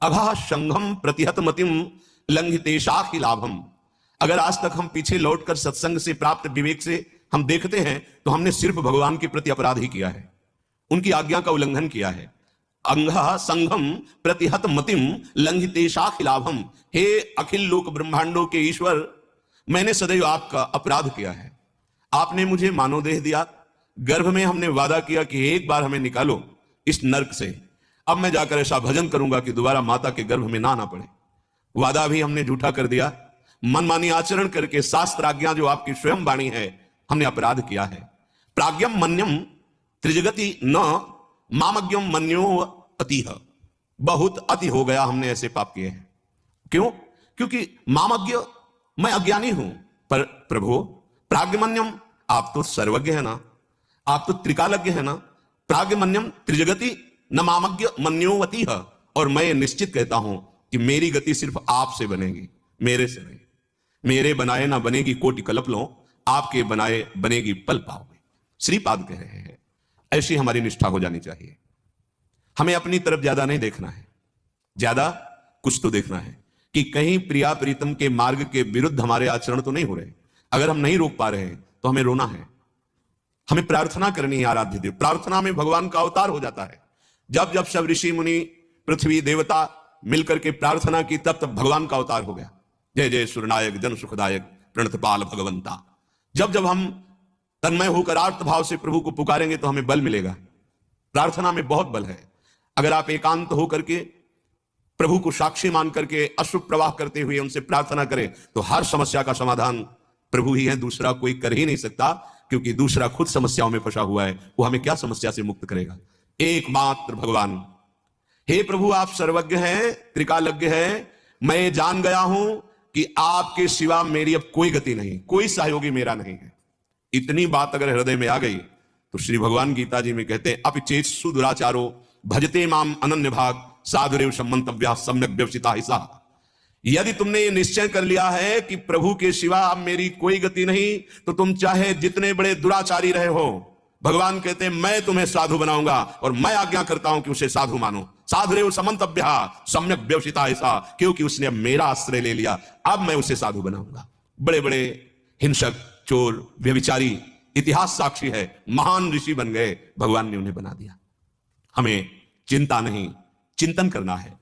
अभा संघम प्रतिहत मतिम लंघितेशाखि लाभम। अगर आज तक हम पीछे लौटकर सत्संग से प्राप्त विवेक से हम देखते हैं तो हमने सिर्फ भगवान के प्रति अपराध ही किया है, उनकी आज्ञा का उल्लंघन किया है। अंघ संघम प्रतिहत मतिम लंघितेशाखि लाभम। हे अखिल लोक ब्रह्मांडों के ईश्वर, मैंने सदैव आपका अपराध किया है। आपने मुझे मानव देह दिया, गर्भ में हमने वादा किया कि एक बार हमें निकालो इस नरक से। अब मैं जाकर ऐसा भजन करूंगा कि दोबारा माता के गर्भ में ना आना पड़े। वादा भी हमने झूठा कर दिया, मनमानी आचरण करके शास्त्र आज्ञा जो आपकी स्वयं वाणी है हमने अपराध किया है। प्राज्ञम मन्यम त्रिजगति न मामज्ञम मन्यो अतिह। बहुत अति हो गया, हमने ऐसे पाप किए हैं। क्यों? क्योंकि मामज्ञ मैं अज्ञानी हूं, पर प्रभु प्राज्ञमन्यम आप तो सर्वज्ञ है ना, आप तो त्रिकालज्ञ है ना। प्राज्ञमन्यम त्रिजगति न मामज्ञ मन्योवती है। और मैं निश्चित कहता हूं कि मेरी गति सिर्फ आपसे बनेगी, मेरे से नहीं। मेरे बनाए ना बनेगी कोटि कल्प लो, आपके बनाए बनेगी पल पाओगे। श्रीपाद कह रहे हैं ऐसी हमारी निष्ठा हो जानी चाहिए। हमें अपनी तरफ ज्यादा नहीं देखना है, ज्यादा कुछ तो देखना है कि कहीं प्रिया प्रीतम के मार्ग के विरुद्ध हमारे आचरण तो नहीं हो रहे। अगर हम नहीं रोक पा रहे हैं तो हमें रोना है, हमें प्रार्थना करनी है। आराध्य देव, प्रार्थना में भगवान का अवतार हो जाता है। जब जब सब ऋषि मुनि पृथ्वी देवता मिलकर के प्रार्थना की, तब तब भगवान का अवतार हो गया। जय जय सुरनायक जन सुखदायक प्रणतपाल भगवंता। जब जब हम तन्मय होकर आर्त भाव से प्रभु को पुकारेंगे तो हमें बल मिलेगा। प्रार्थना में बहुत बल है। अगर आप एकांत होकर के प्रभु को साक्षी मान करके अश्रु प्रवाह करते हुए उनसे प्रार्थना करें तो हर समस्या का समाधान प्रभु ही है, दूसरा कोई कर ही नहीं सकता। क्योंकि दूसरा खुद समस्याओं में फंसा हुआ है, वो हमें क्या समस्या से मुक्त करेगा? एकमात्र भगवान। हे प्रभु आप सर्वज्ञ हैं, त्रिकालज्ञ हैं। मैं जान गया हूं कि आपके सिवा मेरी अब कोई गति नहीं, कोई सहयोगी मेरा नहीं है। इतनी बात अगर हृदय में आ गई तो श्री भगवान गीता जी में कहते हैं अपिचेत्सु दुराचारो भजते माम अनन्य भाग साधुरेव सम्मंतव्या सम्यक व्यवसिता हिसा। यदि तुमने ये निश्चय कर लिया है कि प्रभु के सिवा अब मेरी कोई गति नहीं, तो तुम चाहे जितने बड़े दुराचारी रहे हो, भगवान कहते हैं मैं तुम्हें साधु बनाऊंगा और मैं आज्ञा करता हूं कि उसे साधु मानो। साधुरेव समंतव्या सम्यक व्यवसिता ऐसा, क्योंकि उसने अब मेरा आश्रय ले लिया, अब मैं उसे साधु बनाऊंगा। बड़े बड़े हिंसक, चोर, व्यभिचारी, इतिहास साक्षी है, महान ऋषि बन गए, भगवान ने उन्हें बना दिया। हमें चिंता नहीं, चिंतन करना है।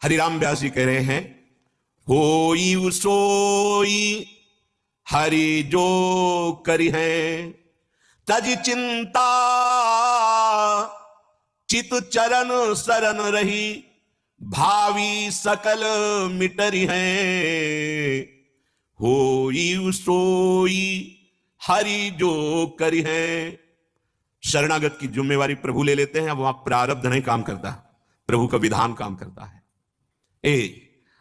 हरिराम व्यास जी कह रहे हैं होई सोई हरि जो करी है, तज चिंता चित चरण शरण रही, भावी सकल मिटरी है। होई सोई हरि जो करी है। शरणागत की जिम्मेवारी प्रभु ले लेते हैं। अब वहां प्रारब्ध नहीं काम करता, प्रभु का विधान काम करता है।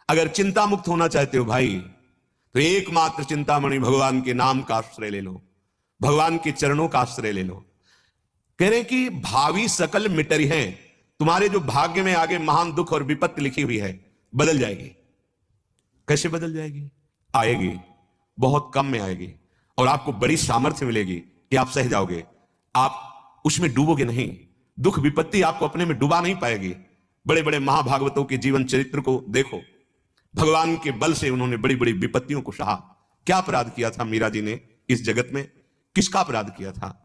अगर चिंता मुक्त होना चाहते हो भाई, तो एकमात्र चिंतामणि भगवान के नाम का आश्रय ले लो, भगवान के चरणों का आश्रय ले लो। कह रहे कि भावी सकल मिटरी है। तुम्हारे जो भाग्य में आगे महान दुख और विपत्ति लिखी हुई है बदल जाएगी। कैसे बदल जाएगी? आएगी, बहुत कम में आएगी, और आपको बड़ी सामर्थ्य मिलेगी कि आप सह जाओगे। आप उसमें डूबोगे नहीं। दुख विपत्ति आपको अपने में डुबा नहीं पाएगी। बड़े बड़े महाभागवतों के जीवन चरित्र को देखो, भगवान के बल से उन्होंने बड़ी बड़ी विपत्तियों को सहा। क्या अपराध किया था मीरा जी ने इस जगत में? किसका अपराध किया था?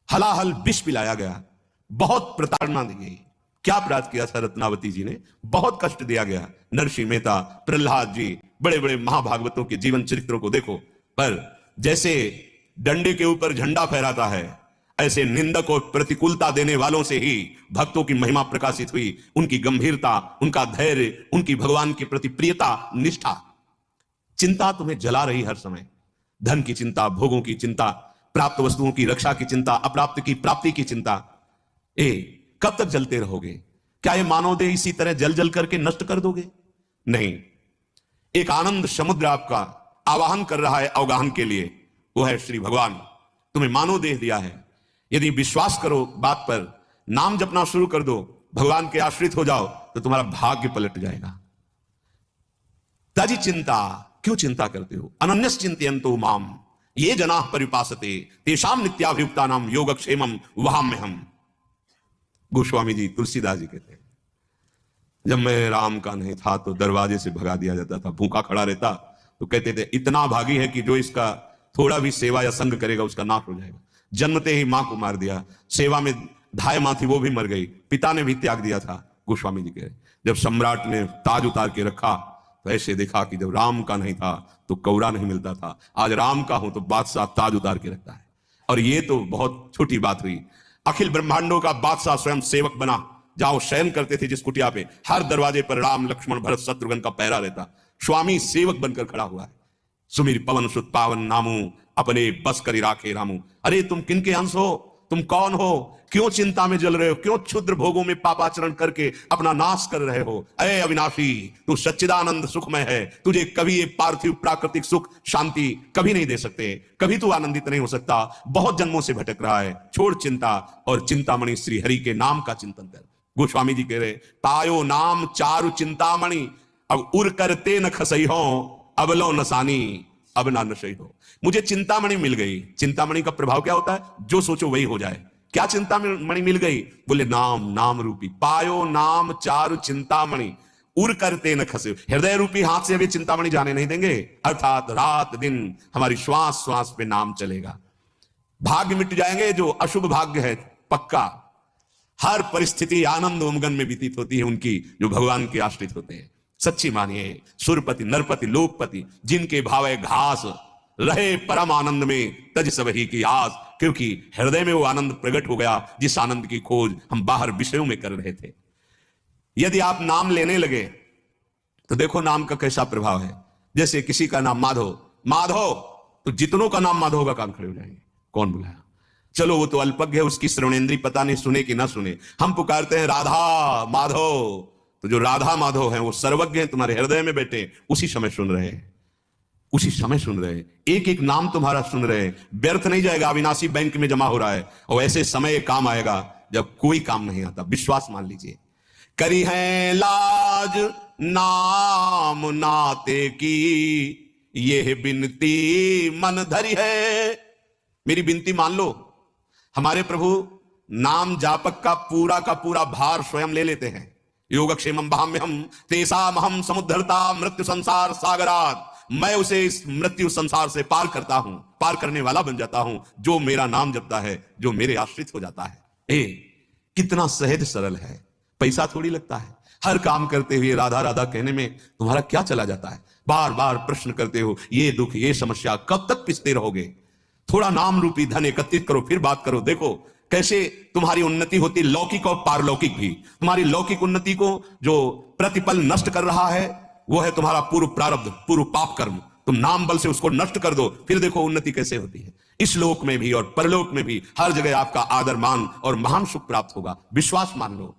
हलाहल विष पिलाया गया, बहुत प्रताड़ना दी गई। क्या अपराध किया था रत्नावती जी ने? बहुत कष्ट दिया गया। नरसिंह मेहता, प्रहलाद जी, बड़े बड़े महाभागवतों के जीवन चरित्रों को देखो। पर जैसे डंडे के ऊपर झंडा फहराता है, ऐसे निंदक और प्रतिकूलता देने वालों से ही भक्तों की महिमा प्रकाशित हुई। उनकी गंभीरता, उनका धैर्य, उनकी भगवान के प्रति प्रियता, निष्ठा। चिंता तुम्हें जला रही हर समय, धन की चिंता, भोगों की चिंता, प्राप्त वस्तुओं की रक्षा की चिंता, अप्राप्त की प्राप्ति की चिंता। कब तक जलते रहोगे? क्या ये मानव देह इसी तरह जल जल करके नष्ट कर दोगे? नहीं। एक आनंद समुद्र आपका आवाहन कर रहा है अवगाहन के लिए, वो है श्री भगवान। तुम्हें मानव देह दिया है। यदि विश्वास करो बात पर, नाम जपना शुरू कर दो, भगवान के आश्रित हो जाओ, तो तुम्हारा भाग्य पलट जाएगा। तजी चिंता, क्यों चिंता करते हो? अनन्यस चिंतयन्तो माम ये जनाः परिपासते तेषां नित्याभियुक्तानां योगक्षेमं वहाम्यहम्। गोस्वामी जी, तुलसीदास जी कहते हैं जब मैं राम का नहीं था तो दरवाजे से भगा दिया जाता था, भूखा खड़ा रहता तो कहते थे इतना भागी है कि जो इसका थोड़ा भी सेवा या संग करेगा उसका नाश हो जाएगा। जन्मते ही मां को मार दिया, सेवा में धाय मां थी वो भी मर गई, पिता ने भी त्याग दिया था। गोस्वामी जी कह रहे जब सम्राट ने ताज उतार के रखा तो ऐसे देखा कि जब राम का नहीं था तो कौड़ा नहीं मिलता था, आज राम का हूं तो बादशाह ताज उतार के रखता है। और ये तो बहुत छोटी बात हुई, अखिल ब्रह्मांडों का बादशाह स्वयं सेवक बना। जाओ शयन करते थे जिस कुटिया पे, हर दरवाजे पर राम लक्ष्मण भरत शत्रुघ्न का पहरा रहता, स्वामी सेवक बनकर खड़ा हुआ है। सुमिर पवन सुत पावन नामू, अपने बस करी राखे रामू। अरे तुम किनके अंश हो, तुम कौन हो, क्यों चिंता में जल रहे हो, क्यों क्षुद्र भोगों में पापाचरण करके अपना नाश कर रहे हो। अरे अविनाशी, तू सच्चिदानंद सुखमय है, तुझे कभी ये पार्थिव प्राकृतिक सुख शांति कभी नहीं दे सकते, कभी तू आनंदित नहीं हो सकता, बहुत जन्मों से भटक रहा है। छोड़ चिंता और चिंतामणि श्री हरि के नाम का चिंतन कर। गोस्वामी जी कह रहे तायो नाम चारु चिंतामणि, अब उर करते न खसई हो, अब लो नसानी अब ना नशई हो। मुझे चिंतामणि मिल गई। चिंतामणि का प्रभाव क्या होता है, जो सोचो वही हो जाए। क्या चिंतामणि मिल गई, बोले नाम, नाम रूपी। पायो नाम चारु चिंतामणि, उर करते न खसे। हृदय रूपी हाथ से अभी चिंतामणि जाने नहीं देंगे, अर्थात रात दिन हमारी श्वास श्वास पे नाम चलेगा। भाग्य मिट जाएंगे, जो अशुभ भाग्य है पक्का, हर परिस्थिति आनंद उमगन में व्यतीत होती है उनकी जो भगवान के आश्रित होते हैं। सच्ची मानिए, सुरपति नरपति लोकपति, जिनके भावे घास रहे परम आनंद में तज सब ही की आस, क्योंकि हृदय में वो आनंद प्रकट हो गया जिस आनंद की खोज हम बाहर विषयों में कर रहे थे। यदि आप नाम लेने लगे तो देखो नाम का कैसा प्रभाव है। जैसे किसी का नाम माधव, माधव तो जितनों का नाम माधव होगा कान खड़े हो जाएंगे, कौन बुलाया, चलो वो तो अल्पज्ञ है, उसकी श्रवणेन्द्री पता नहीं सुने कि ना सुने। हम पुकारते हैं राधा माधव, तो जो राधा माधव हैं वो सर्वज्ञ हैं, तुम्हारे हृदय में बैठे उसी समय सुन रहे हैं, उसी समय सुन रहे हैं, एक एक नाम तुम्हारा सुन रहे हैं। व्यर्थ नहीं जाएगा, अविनाशी बैंक में जमा हो रहा है। और ऐसे समय काम आएगा जब कोई काम नहीं आता, विश्वास मान लीजिए। करी है लाज नाम नाते की, ये बिनती मन धरी है। मेरी बिनती मान लो। हमारे प्रभु नाम जापक का पूरा भार स्वयं ले लेते हैं। योगक्षेमं भाम्यहं तेषामहं समुद्धरता मृत्यु संसार सागरात। मैं उसे इस मृत्यु संसार से पार करता हूं, पार करने वाला बन जाता हूं, जो मेरा नाम जपता है, जो मेरे आश्रित हो जाता है। कितना सहज सरल है, पैसा थोड़ी लगता है। हर काम करते हुए राधा राधा कहने में तुम्हारा क्या चला जाता है। बार बार प्रश्न करते हो, ये दुख ये समस्या कब तक पिसते रहोगे। थोड़ा नाम रूपी धन एकत्रित करो, फिर बात करो। देखो कैसे तुम्हारी उन्नति होती, लौकिक और पारलौकिक भी। तुम्हारी लौकिक उन्नति को जो प्रतिपल नष्ट कर रहा है वो है तुम्हारा पूर्व प्रारब्ध, पूर्व पाप कर्म। तुम नाम बल से उसको नष्ट कर दो, फिर देखो उन्नति कैसे होती है। इस लोक में भी और परलोक में भी हर जगह आपका आदर मान और महान सुख प्राप्त होगा। विश्वास मान लो।